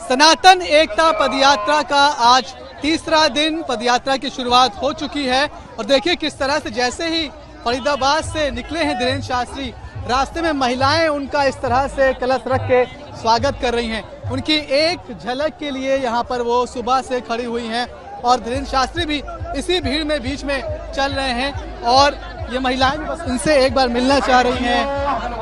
सनातन एकता पदयात्रा का आज तीसरा दिन पदयात्रा की शुरुआत हो चुकी है और देखिए किस तरह से जैसे ही फरीदाबाद से निकले हैं धीरेन्द्र शास्त्री, रास्ते में महिलाएं उनका इस तरह से कलश रख के स्वागत कर रही हैं। उनकी एक झलक के लिए यहाँ पर वो सुबह से खड़ी हुई हैं और धीरेन्द्र शास्त्री भी इसी भीड़ में बीच में चल रहे हैं और ये महिलाएं भी बस उनसे एक बार मिलना चाह रही हैं,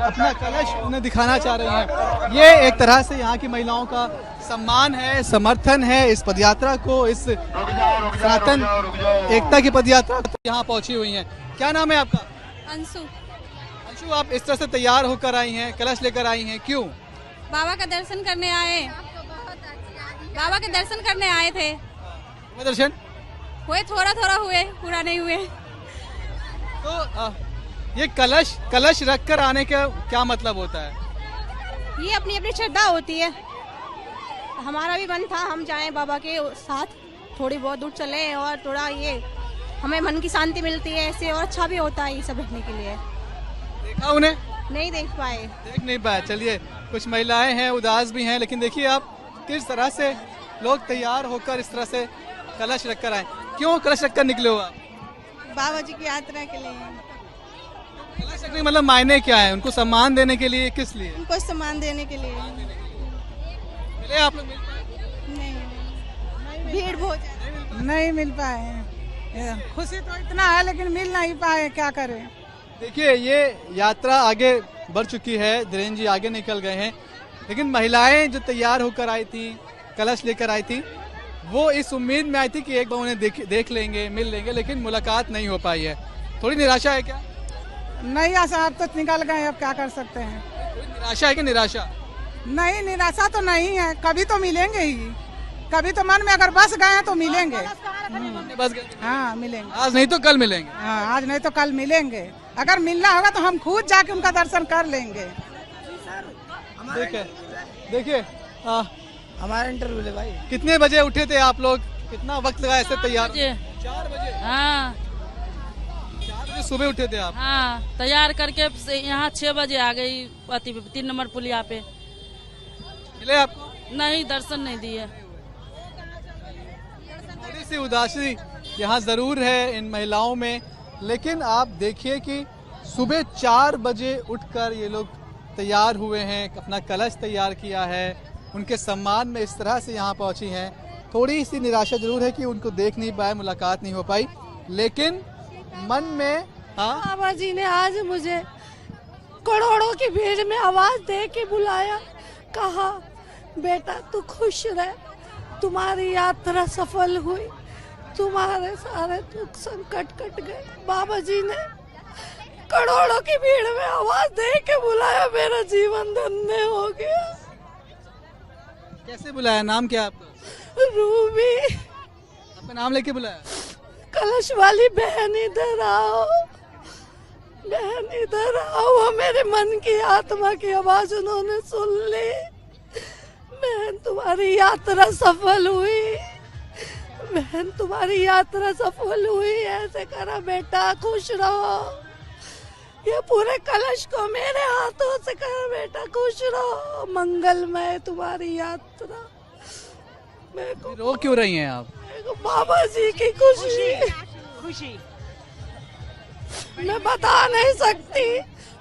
अपना कलश उन्हें दिखाना चाह रही हैं। ये एक तरह से यहाँ की महिलाओं का सम्मान है, समर्थन है इस पदयात्रा को, इस सनातन एकता की पदयात्रा यहाँ पहुंची हुई हैं। क्या नाम है आपका? अंशु। अंशु, आप इस तरह से तैयार होकर आई हैं, कलश लेकर आई हैं, क्यों? बाबा का दर्शन करने आए। बाबा के दर्शन करने आए थे। दर्शन हुए, थोड़ा थोड़ा हुए, पूरा नहीं हुए। तो ये कलश रख कर आने का क्या मतलब होता है? ये अपनी अपनी श्रद्धा होती है। हमारा भी मन था हम जाएं बाबा के साथ, थोड़ी बहुत दूर चले और थोड़ा ये हमें मन की शांति मिलती है, ऐसे और अच्छा भी होता है ये सब रहने के लिए। देखा उन्हें? नहीं देख पाए। देख नहीं पाए। चलिए, कुछ महिलाएं हैं, उदास भी हैं, लेकिन देखिए आप किस तरह से लोग तैयार होकर इस तरह से कलश रखकर आए। क्यों कलश रखकर निकले हो आप? बाबा जी की यात्रा के लिए। कलश रखने का मतलब मायने क्या है? उनको सम्मान देने के लिए, किस लिए? उनको सम्मान देने के लिए। मिले आप लोग? नहीं, भीड़ बहुत नहीं मिल पाए। खुशी तो इतना है लेकिन मिल नहीं पाए, क्या करें। देखिए, ये यात्रा आगे बढ़ चुकी है, धीरेन्द्र जी आगे निकल गए हैं, लेकिन महिलाएं जो तैयार होकर आई थी, कलश लेकर आई थी, वो इस उम्मीद में आई थी कि एक बार उन्हें देख लेंगे, मिल लेंगे, लेकिन मुलाकात नहीं हो पाई है। थोड़ी निराशा है क्या? नहीं, आशा अब तो निकल गए, अब क्या कर सकते हैं। थोड़ी निराशा है कि निराशा? नहीं, निराशा तो नहीं है, कभी तो मिलेंगे ही। कभी तो मन में अगर बस गए तो मिलेंगे। बस गए? हाँ, मिलेंगे। आज नहीं तो कल मिलेंगे। हाँ, आज नहीं तो कल मिलेंगे। अगर मिलना होगा तो हम खुद जाके उनका दर्शन कर लेंगे। देखिए हमारा इंटरव्यू ले भाई। कितने बजे उठे थे आप लोग? कितना वक्त लगा ऐसे तैयार? 4 बजे। हाँ, 4 बजे सुबह उठे थे आप? हाँ, तैयार करके यहाँ 6 बजे आ गई 3 नंबर पुलिया पे। मिले आपको? नहीं, दर्शन नहीं दिए। थोड़ी सी उदासी यहाँ जरूर है इन महिलाओं में, लेकिन आप देखिए कि सुबह 4 बजे उठकर ये लोग तैयार हुए हैं, अपना कलश तैयार किया है, उनके सम्मान में इस तरह से यहाँ पहुंची हैं। थोड़ी सी निराशा जरूर है कि उनको देख नहीं पाए, मुलाकात नहीं हो पाई, लेकिन मन में बाबा जी ने आज मुझे करोड़ों की भीड़ में आवाज दे के बुलाया, कहा बेटा तू खुश रह, तुम्हारी यात्रा सफल हुई, तुम्हारे सारे दुख संकट कट गए। बाबा जी ने करोड़ों की भीड़ में आवाज दे के बुलाया, मेरा जीवन धन्य हो गया। कैसे बुलाया? नाम क्या आपका? रूबी। आपका नाम लेके बुलाया? कलश वाली बहन इधर आओ, बहन इधर आओ। मेरे मन की आत्मा की आवाज उन्होंने सुन ली। बहन तुम्हारी यात्रा सफल हुई, बहन तुम्हारी यात्रा सफल हुई। ऐसे करा बेटा, खुश रहो। ये पूरे कलश को मेरे हाथों से कर बेटा, खुश रहो, मंगलमय तुम्हारी यात्रा। रो क्यों रही हैं आप? बाबा जी की खुशी मैं बता नहीं सकती।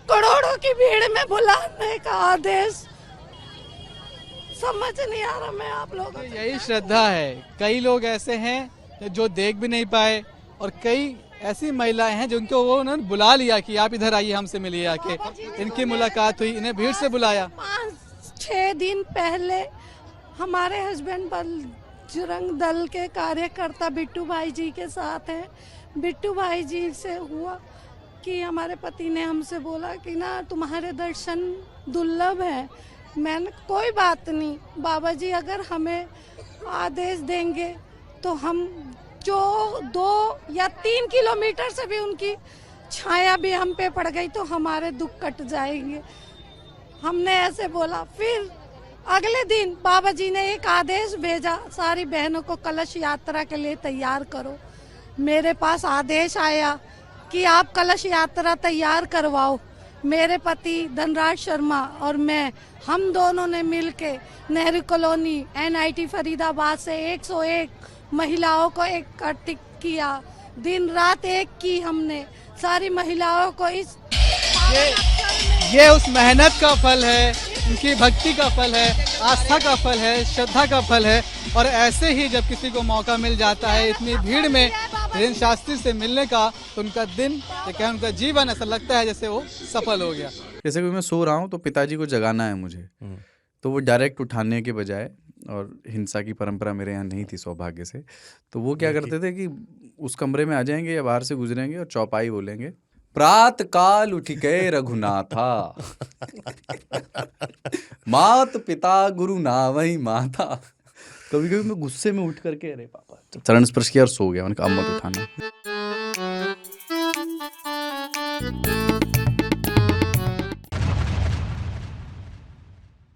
करोड़ों की भीड़ में बुलाने का आदेश समझ नहीं आ रहा मैं आप लोगों से। यही श्रद्धा है। कई लोग ऐसे हैं जो देख भी नहीं पाए और कई ऐसी महिलाएं हैं जिनको वो उन्होंने बुला लिया कि आप इधर आइए, हमसे मिलिए आके। इनकी मुलाकात हुई, इन्हें भीड़ से बुलाया। 5-6 दिन पहले हमारे हस्बैंड बजरंग दल के कार्यकर्ता बिट्टू भाई जी के साथ हैं। बिट्टू भाई जी से हुआ कि हमारे पति ने हमसे बोला कि ना तुम्हारे दर्शन दुर्लभ है। मैंने कोई बात नहीं, बाबा जी अगर हमें आदेश देंगे तो हम जो 2 या 3 किलोमीटर से भी उनकी छाया भी हम पे पड़ गई तो हमारे दुख कट जाएंगे। हमने ऐसे बोला। फिर अगले दिन बाबा जी ने एक आदेश भेजा, सारी बहनों को कलश यात्रा के लिए तैयार करो। मेरे पास आदेश आया कि आप कलश यात्रा तैयार करवाओ। मेरे पति धनराज शर्मा और मैं, हम दोनों ने मिलके नेहरू कॉलोनी NIT फरीदाबाद से 101 महिलाओं को एकत्रित किया। दिन रात एक की हमने सारी महिलाओं को इस ये उस मेहनत का फल है, उनकी भक्ति का फल है, आस्था का फल है, श्रद्धा का फल है। और ऐसे ही जब किसी को मौका मिल जाता है इतनी भीड़ में धीरेन्द्र शास्त्री से मिलने का, तो उनका दिन या क्या उनका जीवन ऐसा लगता है जैसे वो सफल हो गया। जैसे कि मैं सो रहा हूँ तो पिताजी को जगाना है मुझे, तो वो डायरेक्ट उठाने के बजाय, और हिंसा की परंपरा मेरे यहाँ नहीं थी सौभाग्य से, तो वो क्या करते थे कि उस कमरे में आ जाएंगे या बाहर से गुजरेंगे और चौपाई बोलेंगे, प्रात काल उठ गए रघुनाथा मात पिता गुरु नावई माता। कभी कभी मैं गुस्से में उठ करके अरे पापा चरण स्पर्श किया और सो गया। मैंने कहा अब मत उठाना।